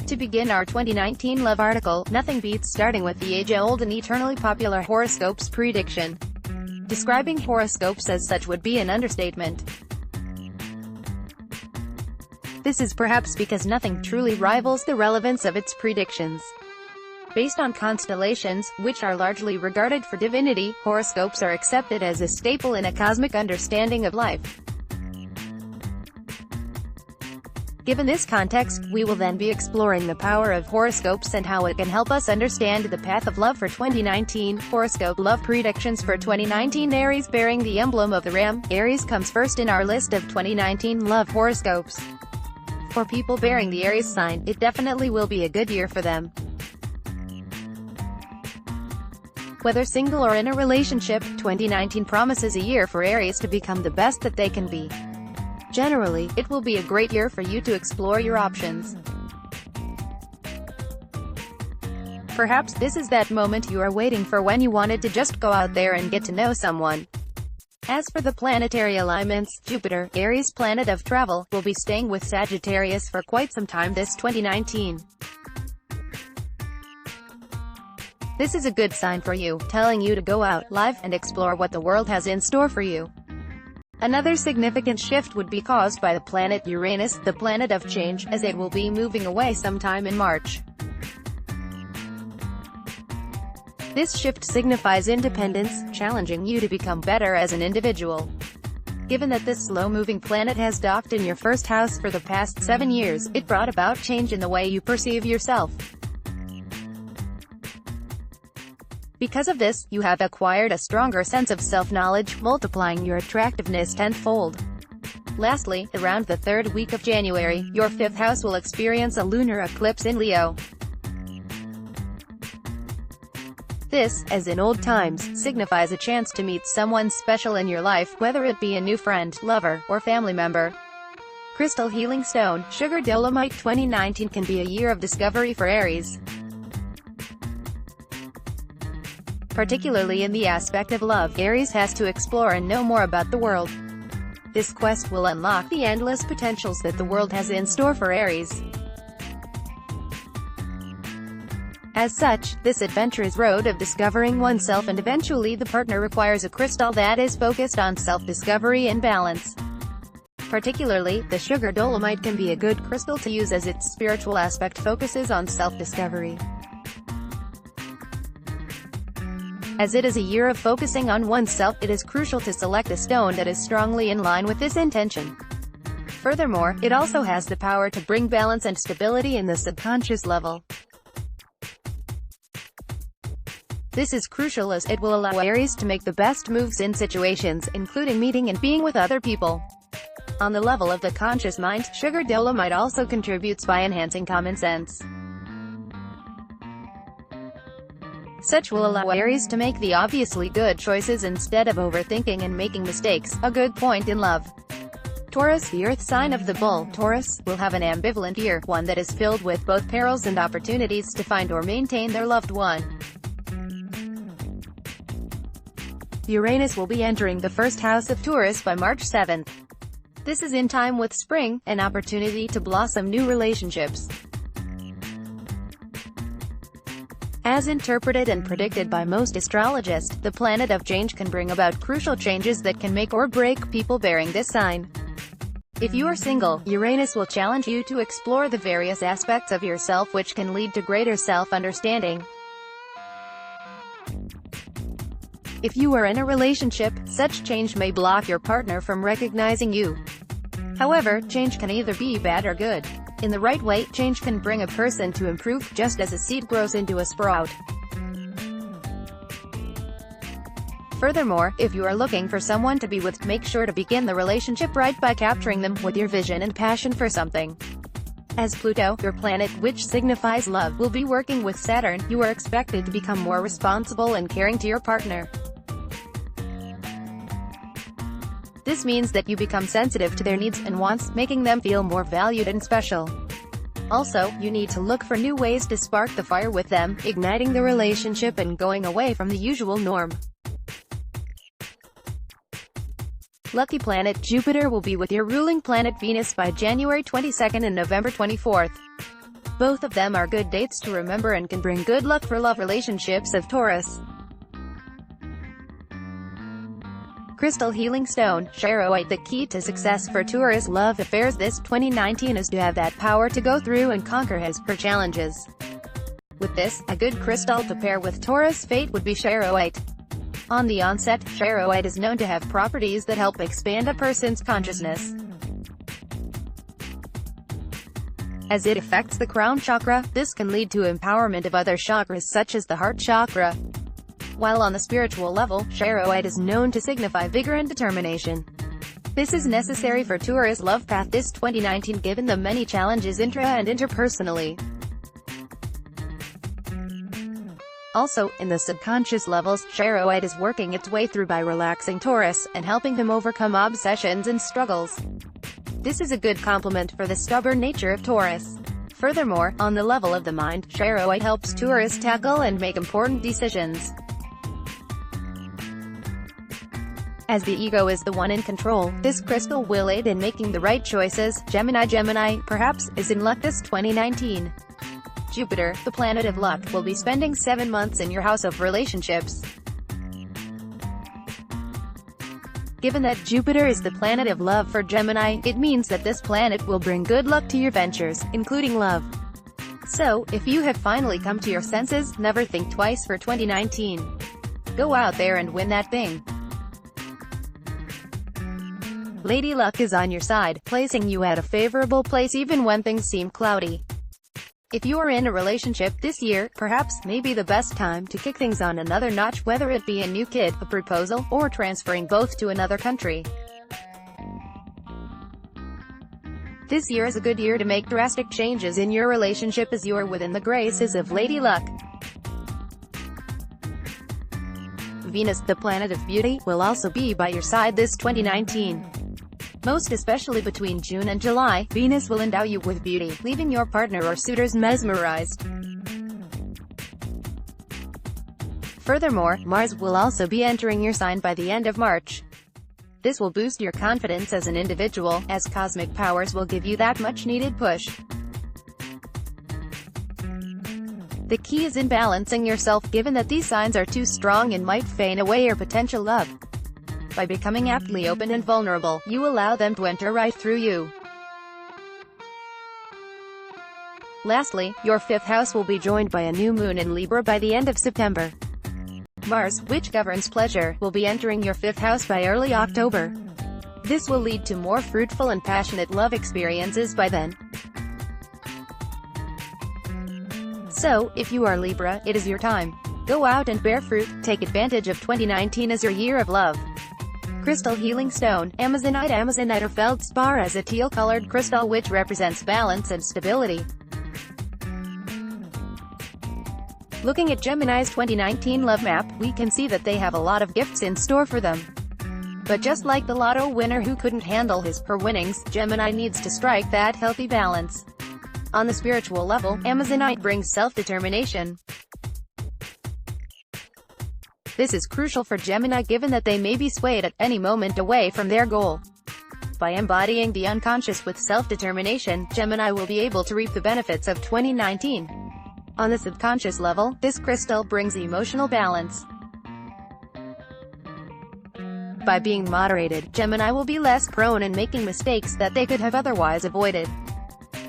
To begin our 2019 love article, nothing beats starting with the age-old and eternally popular horoscope's prediction. Describing horoscopes as such would be an understatement. This is perhaps because nothing truly rivals the relevance of its predictions. Based on constellations, which are largely regarded for divinity, horoscopes are accepted as a staple in a cosmic understanding of life. Given this context, we will then be exploring the power of horoscopes and how it can help us understand the path of love for 2019. Horoscope love predictions for 2019. Aries bearing the emblem of the ram. Aries comes first in our list of 2019 love horoscopes. For people bearing the Aries sign, it definitely will be a good year for them. Whether single or in a relationship, 2019 promises a year for Aries to become the best that they can be. Generally, it will be a great year for you to explore your options. Perhaps this is that moment you are waiting for when you wanted to just go out there and get to know someone. As for the planetary alignments, Jupiter, Aries planet of travel, will be staying with Sagittarius for quite some time this 2019. This is a good sign for you, telling you to go out, live, and explore what the world has in store for you. Another significant shift would be caused by the planet Uranus, the planet of change, as it will be moving away sometime in March. This shift signifies independence, challenging you to become better as an individual. Given that this slow-moving planet has docked in your first house for the past 7 years, it brought about change in the way you perceive yourself. Because of this, you have acquired a stronger sense of self-knowledge, multiplying your attractiveness tenfold. Lastly, around the third week of January, your fifth house will experience a lunar eclipse in Leo. This, as in old times, signifies a chance to meet someone special in your life, whether it be a new friend, lover, or family member. Crystal healing stone, sugar dolomite. 2019 can be a year of discovery for Aries. Particularly in the aspect of love, Aries has to explore and know more about the world. This quest will unlock the endless potentials that the world has in store for Aries. As such, this adventurous road of discovering oneself and eventually the partner requires a crystal that is focused on self-discovery and balance. Particularly, the sugar dolomite can be a good crystal to use as its spiritual aspect focuses on self-discovery. As it is a year of focusing on oneself, it is crucial to select a stone that is strongly in line with this intention. Furthermore, it also has the power to bring balance and stability in the subconscious level. This is crucial as it will allow Aries to make the best moves in situations, including meeting and being with other people. On the level of the conscious mind, sugar dolomite also contributes by enhancing common sense. Such will allow Aries to make the obviously good choices instead of overthinking and making mistakes, a good point in love. Taurus, the earth sign of the bull, Taurus, will have an ambivalent year, one that is filled with both perils and opportunities to find or maintain their loved one. Uranus will be entering the first house of Taurus by March 7th. This is in time with spring, an opportunity to blossom new relationships. As interpreted and predicted by most astrologists, the planet of change can bring about crucial changes that can make or break people bearing this sign. If you are single, Uranus will challenge you to explore the various aspects of yourself which can lead to greater self-understanding. If you are in a relationship, such change may block your partner from recognizing you. However, change can either be bad or good. In the right way, change can bring a person to improve, just as a seed grows into a sprout. Furthermore, if you are looking for someone to be with, make sure to begin the relationship right by capturing them with your vision and passion for something. As Pluto, your planet, which signifies love, will be working with Saturn, you are expected to become more responsible and caring to your partner. This means that you become sensitive to their needs and wants, making them feel more valued and special. Also, you need to look for new ways to spark the fire with them, igniting the relationship and going away from the usual norm. Lucky planet, Jupiter will be with your ruling planet Venus by January 22nd and November 24th. Both of them are good dates to remember and can bring good luck for love relationships of Taurus. Crystal Healing Stone, Charoite. The key to success for Taurus love affairs this 2019 is to have that power to go through and conquer her challenges. With this, a good crystal to pair with Taurus fate would be Charoite. On the onset, Charoite is known to have properties that help expand a person's consciousness. As it affects the crown chakra, this can lead to empowerment of other chakras such as the heart chakra. While on the spiritual level, Charoite is known to signify vigor and determination. This is necessary for Taurus' love path this 2019 given the many challenges intra- and interpersonally. Also, in the subconscious levels, Charoite is working its way through by relaxing Taurus, and helping him overcome obsessions and struggles. This is a good complement for the stubborn nature of Taurus. Furthermore, on the level of the mind, Charoite helps Taurus tackle and make important decisions. As the ego is the one in control, this crystal will aid in making the right choices. Gemini, perhaps, is in luck this 2019. Jupiter, the planet of luck, will be spending 7 months in your house of relationships. Given that Jupiter is the planet of love for Gemini, it means that this planet will bring good luck to your ventures, including love. So, if you have finally come to your senses, never think twice for 2019. Go out there and win that thing. Lady Luck is on your side, placing you at a favorable place even when things seem cloudy. If you are in a relationship this year, perhaps, may be the best time to kick things on another notch, whether it be a new kid, a proposal, or transferring both to another country. This year is a good year to make drastic changes in your relationship as you are within the graces of Lady Luck. Venus, the planet of beauty, will also be by your side this 2019. Most especially between June and July, Venus will endow you with beauty, leaving your partner or suitors mesmerized. Furthermore, Mars will also be entering your sign by the end of March. This will boost your confidence as an individual, as cosmic powers will give you that much-needed push. The key is in balancing yourself, given that these signs are too strong and might feign away your potential love. By becoming aptly open and vulnerable, you allow them to enter right through you. Lastly, your 5th house will be joined by a new moon in Libra by the end of September. Mars, which governs pleasure, will be entering your 5th house by early October. This will lead to more fruitful and passionate love experiences by then. So, if you are Libra, it is your time. Go out and bear fruit. Take advantage of 2019 as your year of love. Crystal Healing Stone, Amazonite or feldspar is a teal-colored crystal which represents balance and stability. Looking at Gemini's 2019 love map, we can see that they have a lot of gifts in store for them. But just like the lotto winner who couldn't handle her winnings, Gemini needs to strike that healthy balance. On the spiritual level, Amazonite brings self-determination. This is crucial for Gemini given that they may be swayed at any moment away from their goal. By embodying the unconscious with self-determination, Gemini will be able to reap the benefits of 2019. On the subconscious level, this crystal brings emotional balance. By being moderated, Gemini will be less prone in making mistakes that they could have otherwise avoided.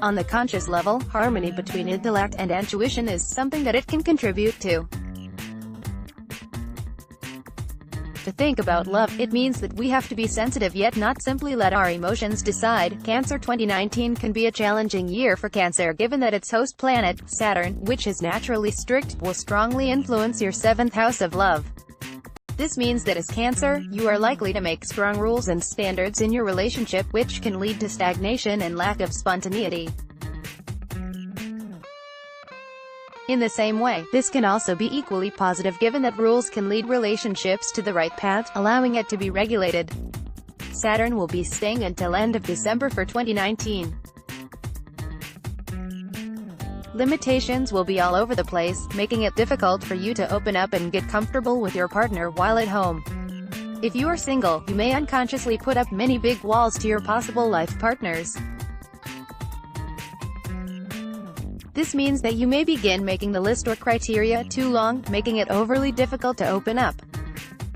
On the conscious level, harmony between intellect and intuition is something that it can contribute to. To think about love, it means that we have to be sensitive yet not simply let our emotions decide. Cancer 2019 can be a challenging year for Cancer given that its host planet, Saturn, which is naturally strict, will strongly influence your 7th house of love. This means that as Cancer, you are likely to make strong rules and standards in your relationship which can lead to stagnation and lack of spontaneity. In the same way, this can also be equally positive given that rules can lead relationships to the right path, allowing it to be regulated. Saturn will be staying until end of December for 2019. Limitations will be all over the place, making it difficult for you to open up and get comfortable with your partner while at home. If you are single, you may unconsciously put up many big walls to your possible life partners. This means that you may begin making the list or criteria too long, making it overly difficult to open up.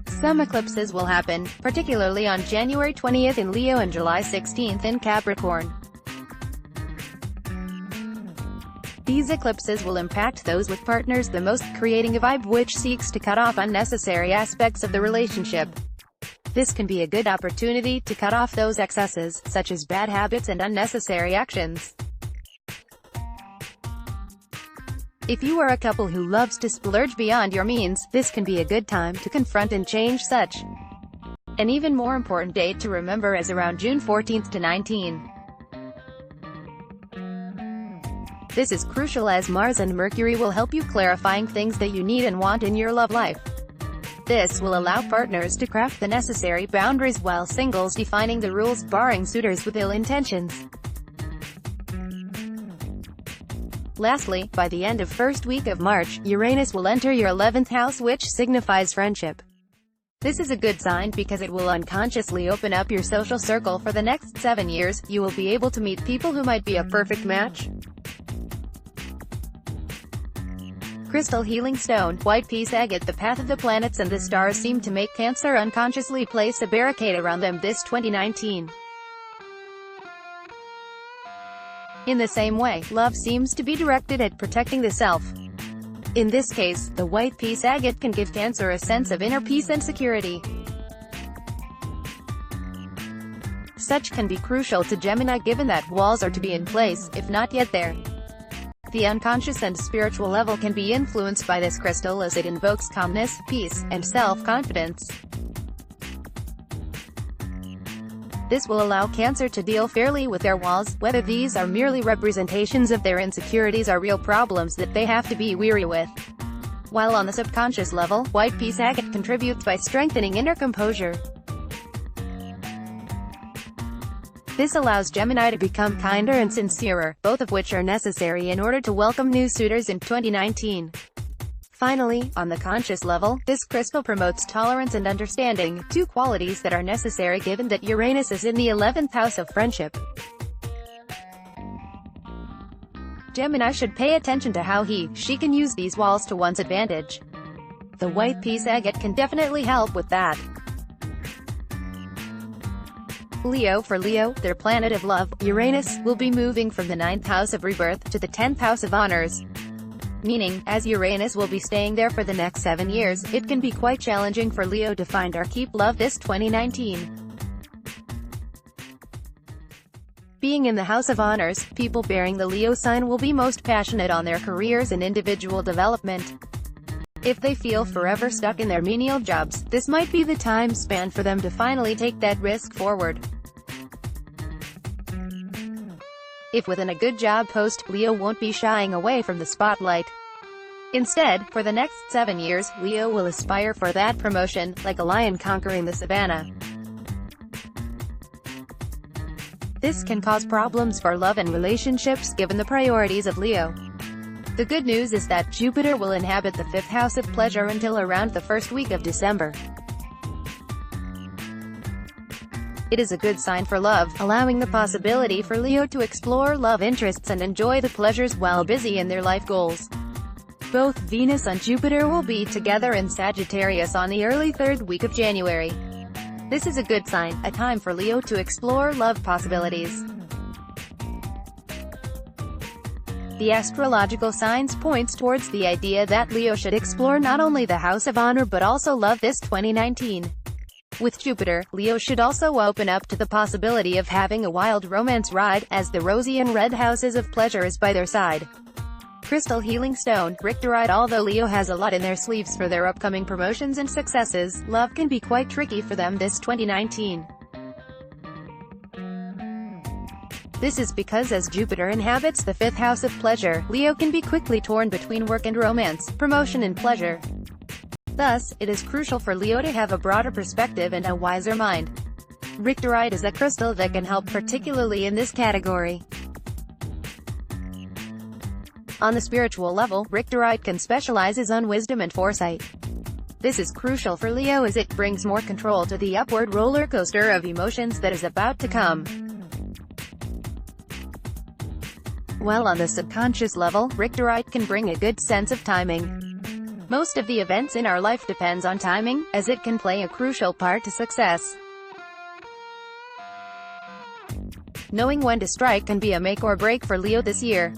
Some eclipses will happen, particularly on January 20th in Leo and July 16th in Capricorn. These eclipses will impact those with partners the most, creating a vibe which seeks to cut off unnecessary aspects of the relationship. This can be a good opportunity to cut off those excesses, such as bad habits and unnecessary actions. If you are a couple who loves to splurge beyond your means, this can be a good time to confront and change such. An even more important date to remember is around June 14th to 19. This is crucial as Mars and Mercury will help you clarifying things that you need and want in your love life. This will allow partners to craft the necessary boundaries while singles defining the rules, barring suitors with ill intentions. Lastly, by the end of first week of March, Uranus will enter your 11th house, which signifies friendship. This is a good sign because it will unconsciously open up your social circle for the next 7 years. You will be able to meet people who might be a perfect match. Crystal healing stone, white peace agate. The path of the planets and the stars seem to make Cancer unconsciously place a barricade around them this 2019. In the same way, love seems to be directed at protecting the self. In this case, the white peace agate can give Cancer a sense of inner peace and security. Such can be crucial to Gemini given that walls are to be in place, if not yet there. The unconscious and spiritual level can be influenced by this crystal as it invokes calmness, peace, and self-confidence. This will allow Cancer to deal fairly with their walls, whether these are merely representations of their insecurities or real problems that they have to be weary with. While on the subconscious level, white peace agate contributes by strengthening inner composure. This allows Gemini to become kinder and sincerer, both of which are necessary in order to welcome new suitors in 2019. Finally, on the conscious level, this crystal promotes tolerance and understanding, two qualities that are necessary given that Uranus is in the 11th house of friendship. Gemini should pay attention to how she can use these walls to one's advantage. The white peace agate can definitely help with that. Leo. For Leo, their planet of love, Uranus, will be moving from the 9th house of rebirth to the 10th house of honors. Meaning, as Uranus will be staying there for the next 7 years, it can be quite challenging for Leo to find or keep love this 2019. Being in the house of honors, people bearing the Leo sign will be most passionate on their careers and individual development. If they feel forever stuck in their menial jobs, this might be the time span for them to finally take that risk forward. If within a good job post, Leo won't be shying away from the spotlight. Instead, for the next 7 years, Leo will aspire for that promotion, like a lion conquering the savannah. This can cause problems for love and relationships given the priorities of Leo. The good news is that Jupiter will inhabit the 5th house of pleasure until around the first week of December. It is a good sign for love, allowing the possibility for Leo to explore love interests and enjoy the pleasures while busy in their life goals. Both Venus and Jupiter will be together in Sagittarius on the early 3rd week of January. This is a good sign, a time for Leo to explore love possibilities. The astrological signs points towards the idea that Leo should explore not only the house of honor but also love this 2019. With Jupiter, Leo should also open up to the possibility of having a wild romance ride, as the rosy and red houses of pleasure is by their side. Crystal healing stone, Richterite. Although Leo has a lot in their sleeves for their upcoming promotions and successes, love can be quite tricky for them this 2019. This is because as Jupiter inhabits the 5th house of pleasure, Leo can be quickly torn between work and romance, promotion and pleasure. Thus, it is crucial for Leo to have a broader perspective and a wiser mind. Richterite is a crystal that can help particularly in this category. On the spiritual level, Richterite can specializes on wisdom and foresight. This is crucial for Leo as it brings more control to the upward roller coaster of emotions that is about to come. While on the subconscious level, Richterite can bring a good sense of timing. Most of the events in our life depends on timing, as it can play a crucial part to success. Knowing when to strike can be a make or break for Leo this year.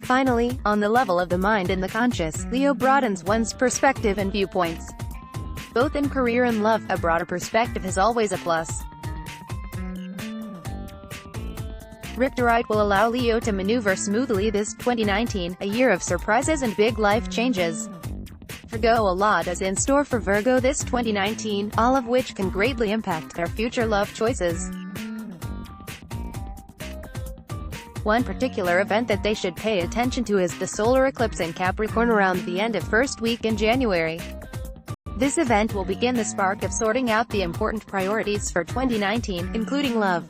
Finally, on the level of the mind and the conscious, Leo broadens one's perspective and viewpoints. Both in career and love, a broader perspective is always a plus. Richterite will allow Leo to maneuver smoothly this 2019, a year of surprises and big life changes. Virgo, a lot is in store for Virgo this 2019, all of which can greatly impact their future love choices. One particular event that they should pay attention to is the solar eclipse in Capricorn around the end of first week in January. This event will begin the spark of sorting out the important priorities for 2019, including love.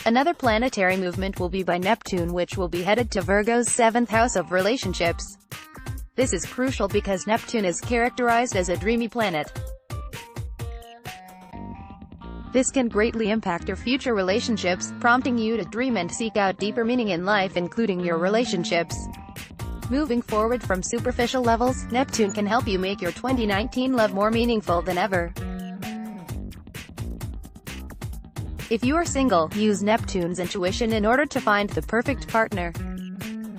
Another planetary movement will be by Neptune, which will be headed to Virgo's 7th house of relationships. This is crucial because Neptune is characterized as a dreamy planet. This can greatly impact your future relationships, prompting you to dream and seek out deeper meaning in life, including your relationships. Moving forward from superficial levels, Neptune can help you make your 2019 love more meaningful than ever. If you are single, use Neptune's intuition in order to find the perfect partner.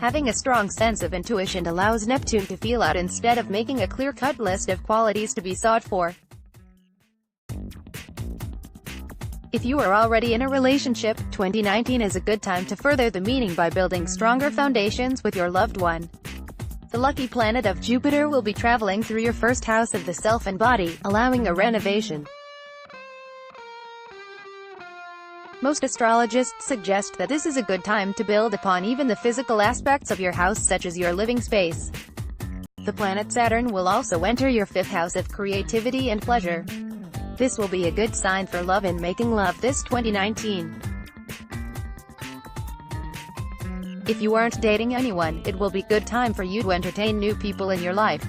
Having a strong sense of intuition allows Neptune to feel out instead of making a clear-cut list of qualities to be sought for. If you are already in a relationship, 2019 is a good time to further the meaning by building stronger foundations with your loved one. The lucky planet of Jupiter will be traveling through your first house of the self and body, allowing a renovation. Most astrologists suggest that this is a good time to build upon even the physical aspects of your house, such as your living space. The planet Saturn will also enter your 5th house of creativity and pleasure. This will be a good sign for love and making love this 2019. If you aren't dating anyone, it will be a good time for you to entertain new people in your life.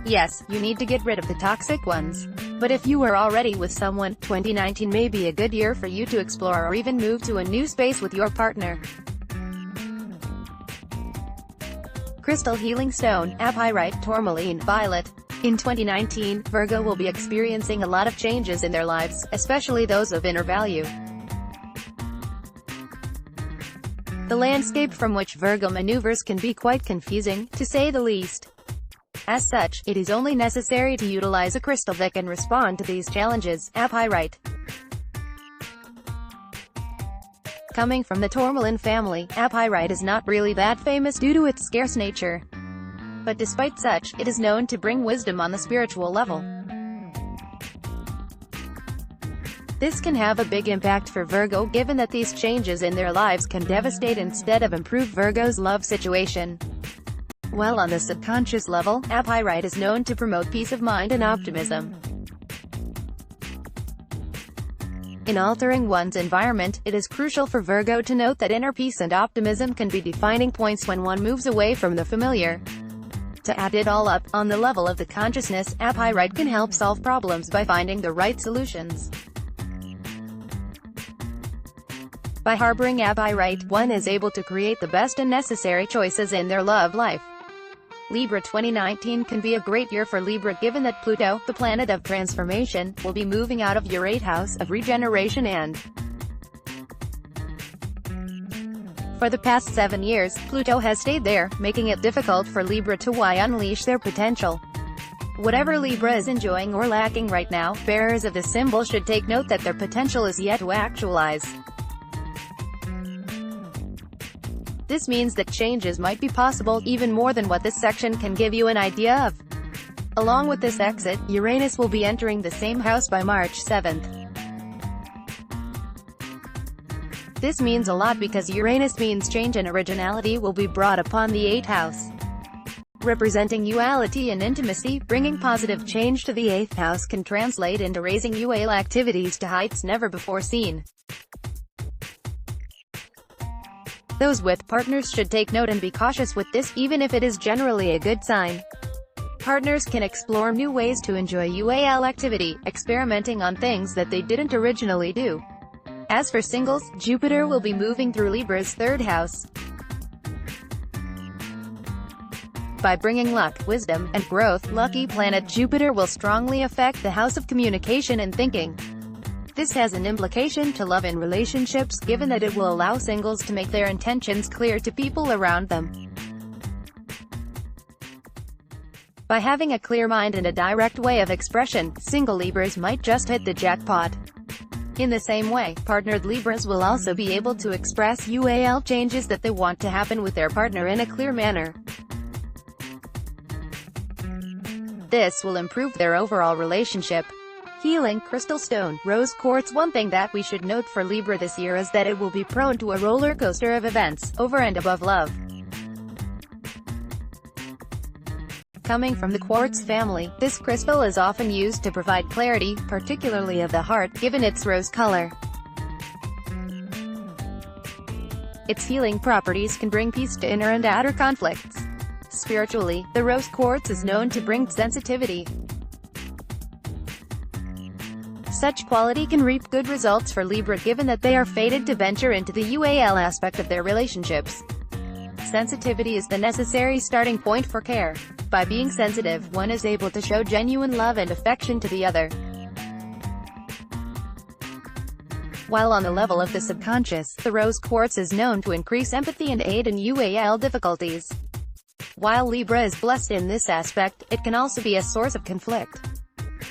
Yes, you need to get rid of the toxic ones. But if you are already with someone, 2019 may be a good year for you to explore or even move to a new space with your partner. Crystal Healing Stone, Apyrite, Tourmaline, Violet. In 2019, Virgo will be experiencing a lot of changes in their lives, especially those of inner value. The landscape from which Virgo maneuvers can be quite confusing, to say the least. As such, it is only necessary to utilize a crystal that can respond to these challenges, Apyrite. Coming from the tourmaline family, Apyrite is not really that famous due to its scarce nature. But despite such, it is known to bring wisdom on the spiritual level. This can have a big impact for Virgo, given that these changes in their lives can devastate instead of improve Virgo's love situation. While on the subconscious level, Apyrite is known to promote peace of mind and optimism. In altering one's environment, it is crucial for Virgo to note that inner peace and optimism can be defining points when one moves away from the familiar. To add it all up, on the level of the consciousness, Apyrite can help solve problems by finding the right solutions. By harboring Apyrite, one is able to create the best and necessary choices in their love life. Libra 2019 can be a great year for Libra given that Pluto, the planet of transformation, will be moving out of your 8th house of regeneration and for the past 7 years, Pluto has stayed there, making it difficult for Libra to unleash their potential. Whatever Libra is enjoying or lacking right now, bearers of this symbol should take note that their potential is yet to actualize. This means that changes might be possible, even more than what this section can give you an idea of. Along with this exit, Uranus will be entering the same house by March 7th. This means a lot because Uranus means change and originality will be brought upon the 8th house. Representing duality and intimacy, bringing positive change to the 8th house can translate into raising UAL activities to heights never before seen. Those with partners should take note and be cautious with this, even if it is generally a good sign. Partners can explore new ways to enjoy UAL activity, experimenting on things that they didn't originally do. As for singles, Jupiter will be moving through Libra's third house. By bringing luck, wisdom, and growth, lucky planet Jupiter will strongly affect the house of communication and thinking. This has an implication to love and relationships, given that it will allow singles to make their intentions clear to people around them. By having a clear mind and a direct way of expression, single Libras might just hit the jackpot. In the same way, partnered Libras will also be able to express UAL changes that they want to happen with their partner in a clear manner. This will improve their overall relationship. Healing crystal stone, rose quartz. One thing that we should note for Libra this year is that it will be prone to a roller coaster of events, over and above love. Coming from the quartz family, this crystal is often used to provide clarity, particularly of the heart, given its rose color. Its healing properties can bring peace to inner and outer conflicts. Spiritually, the rose quartz is known to bring sensitivity. Such quality can reap good results for Libra given that they are fated to venture into the UAL aspect of their relationships. Sensitivity is the necessary starting point for care. By being sensitive, one is able to show genuine love and affection to the other. While on the level of the subconscious, the rose quartz is known to increase empathy and aid in UAL difficulties. While Libra is blessed in this aspect, it can also be a source of conflict.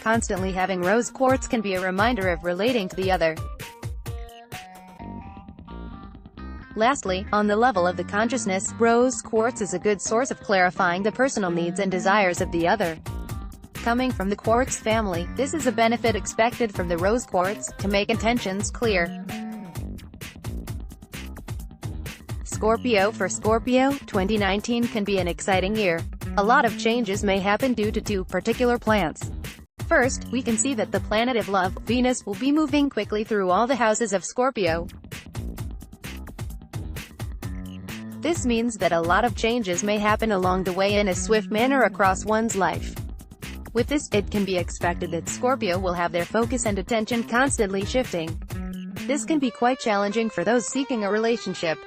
Constantly having rose quartz can be a reminder of relating to the other. Lastly, on the level of the consciousness, rose quartz is a good source of clarifying the personal needs and desires of the other. Coming from the quartz family, this is a benefit expected from the rose quartz, to make intentions clear. Scorpio. For Scorpio, 2019 can be an exciting year. A lot of changes may happen due to two particular planets. First, we can see that the planet of love, Venus, will be moving quickly through all the houses of Scorpio. This means that a lot of changes may happen along the way in a swift manner across one's life. With this, it can be expected that Scorpio will have their focus and attention constantly shifting. This can be quite challenging for those seeking a relationship.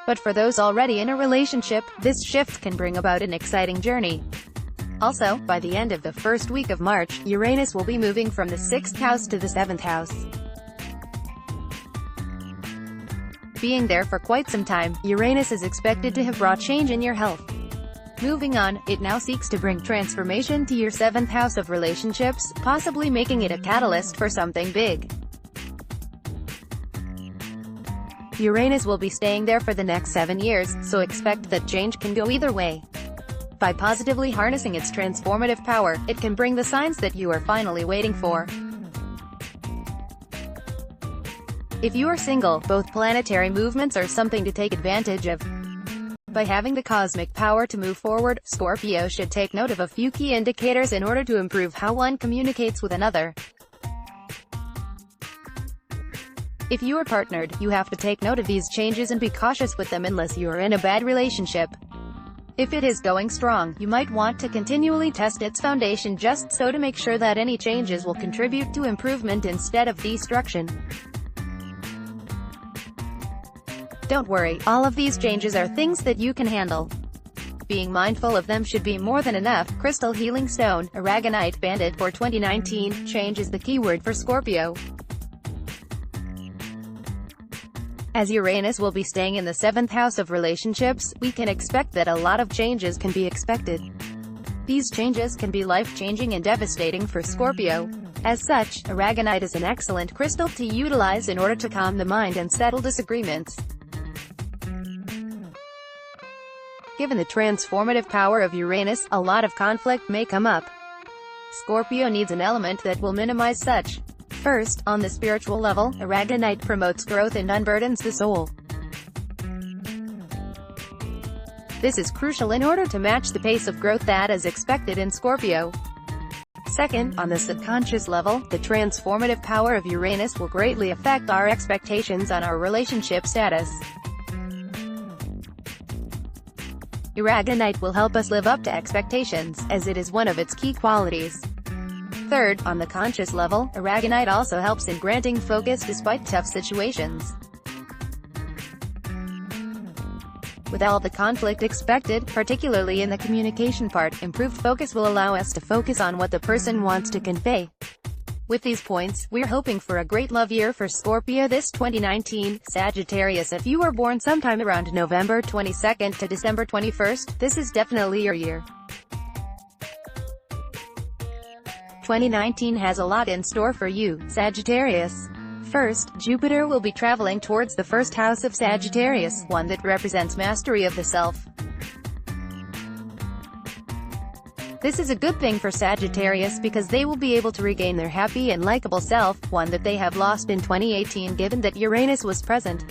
But for those already in a relationship, this shift can bring about an exciting journey. Also, by the end of the first week of March, Uranus will be moving from the 6th house to the 7th house. Being there for quite some time, Uranus is expected to have brought change in your health. Moving on, it now seeks to bring transformation to your 7th house of relationships, possibly making it a catalyst for something big. Uranus will be staying there for the next 7 years, so expect that change can go either way. By positively harnessing its transformative power, it can bring the signs that you are finally waiting for. If you are single, both planetary movements are something to take advantage of. By having the cosmic power to move forward, Scorpio should take note of a few key indicators in order to improve how one communicates with another. If you are partnered, you have to take note of these changes and be cautious with them unless you are in a bad relationship. If it is going strong, you might want to continually test its foundation just so to make sure that any changes will contribute to improvement instead of destruction. Don't worry, all of these changes are things that you can handle. Being mindful of them should be more than enough. Crystal healing stone, aragonite banded. For 2019, change is the keyword for Scorpio. As Uranus will be staying in the 7th house of relationships, we can expect that a lot of changes can be expected. These changes can be life-changing and devastating for Scorpio. As such, aragonite is an excellent crystal to utilize in order to calm the mind and settle disagreements. Given the transformative power of Uranus, a lot of conflict may come up. Scorpio needs an element that will minimize such. First, on the spiritual level, aragonite promotes growth and unburdens the soul. This is crucial in order to match the pace of growth that is expected in Scorpio. Second, on the subconscious level, the transformative power of Uranus will greatly affect our expectations on our relationship status. Aragonite will help us live up to expectations, as it is one of its key qualities. Third, on the conscious level, aragonite also helps in granting focus despite tough situations. With all the conflict expected, particularly in the communication part, improved focus will allow us to focus on what the person wants to convey. With these points, we're hoping for a great love year for Scorpio this 2019. Sagittarius, if you were born sometime around November 22nd to December 21st, this is definitely your year. 2019 has a lot in store for you, Sagittarius. First, Jupiter will be traveling towards the first house of Sagittarius, one that represents mastery of the self. This is a good thing for Sagittarius because they will be able to regain their happy and likable self, one that they have lost in 2018 given that Uranus was present.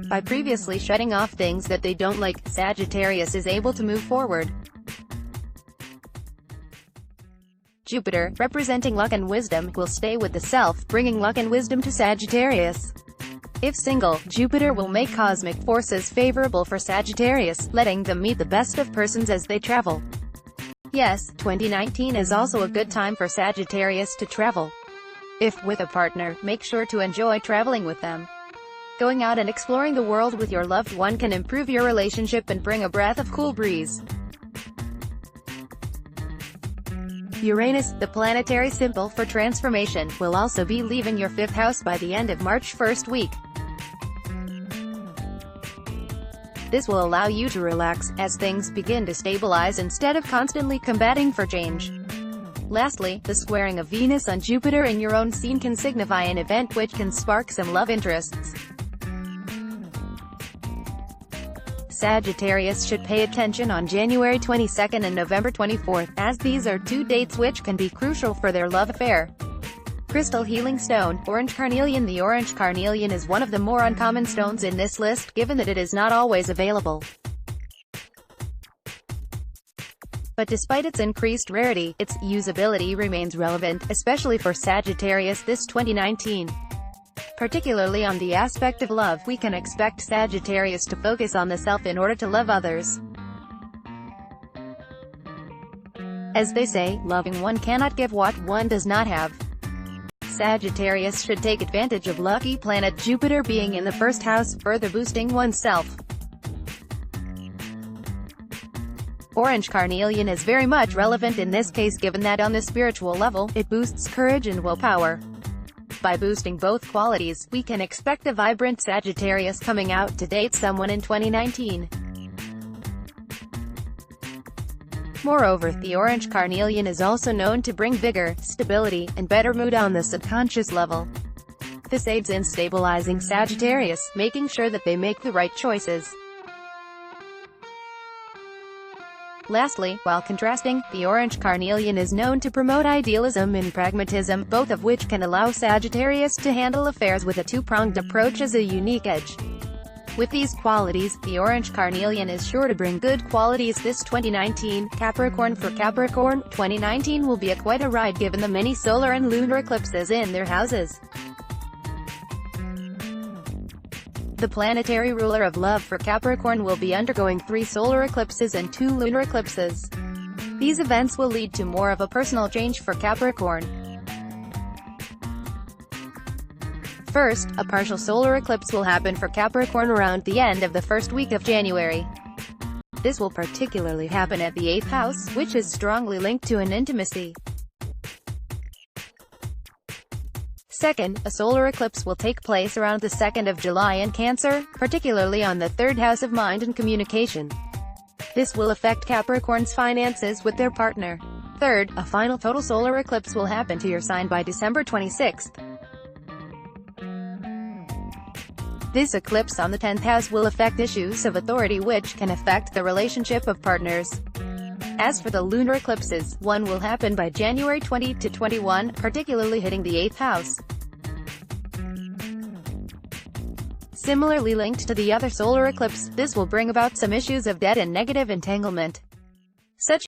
By previously shutting off things that they don't like, Sagittarius is able to move forward. Jupiter, representing luck and wisdom, will stay with the self, bringing luck and wisdom to Sagittarius. If single, Jupiter will make cosmic forces favorable for Sagittarius, letting them meet the best of persons as they travel. Yes, 2019 is also a good time for Sagittarius to travel. If with a partner, make sure to enjoy traveling with them. Going out and exploring the world with your loved one can improve your relationship and bring a breath of cool breeze. Uranus, the planetary symbol for transformation, will also be leaving your 5th house by the end of March first week. This will allow you to relax, as things begin to stabilize instead of constantly combating for change. Lastly, the squaring of Venus on Jupiter in your own sign can signify an event which can spark some love interests. Sagittarius should pay attention on January 22nd and November 24th, as these are two dates which can be crucial for their love affair. Crystal healing stone, orange carnelian. The orange carnelian is one of the more uncommon stones in this list, given that it is not always available. But despite its increased rarity, its usability remains relevant, especially for Sagittarius this 2019. Particularly on the aspect of love, we can expect Sagittarius to focus on the self in order to love others. As they say, loving one cannot give what one does not have. Sagittarius should take advantage of lucky planet Jupiter being in the 1st house, further boosting oneself. Orange carnelian is very much relevant in this case given that on the spiritual level, it boosts courage and willpower. By boosting both qualities, we can expect a vibrant Sagittarius coming out to date someone in 2019. Moreover, the orange carnelian is also known to bring vigor, stability, and better mood on the subconscious level. This aids in stabilizing Sagittarius, making sure that they make the right choices. Lastly, while contrasting, the orange carnelian is known to promote idealism and pragmatism, both of which can allow Sagittarius to handle affairs with a two-pronged approach as a unique edge. With these qualities, the orange carnelian is sure to bring good qualities this 2019. Capricorn, for Capricorn, 2019 will be quite a ride given the many solar and lunar eclipses in their houses. The planetary ruler of love for Capricorn will be undergoing 3 solar eclipses and 2 lunar eclipses. These events will lead to more of a personal change for Capricorn. First, a partial solar eclipse will happen for Capricorn around the end of the 1st week of January. This will particularly happen at the 8th house, which is strongly linked to an intimacy. Second, a solar eclipse will take place around the 2nd of July in Cancer, particularly on the 3rd house of mind and communication. This will affect Capricorn's finances with their partner. Third, a final total solar eclipse will happen to your sign by December 26th. This eclipse on the 10th house will affect issues of authority which can affect the relationship of partners. As for the lunar eclipses, one will happen by January 20 to 21, particularly hitting the 8th house. Similarly linked to the other solar eclipse, this will bring about some issues of debt and negative entanglement. Such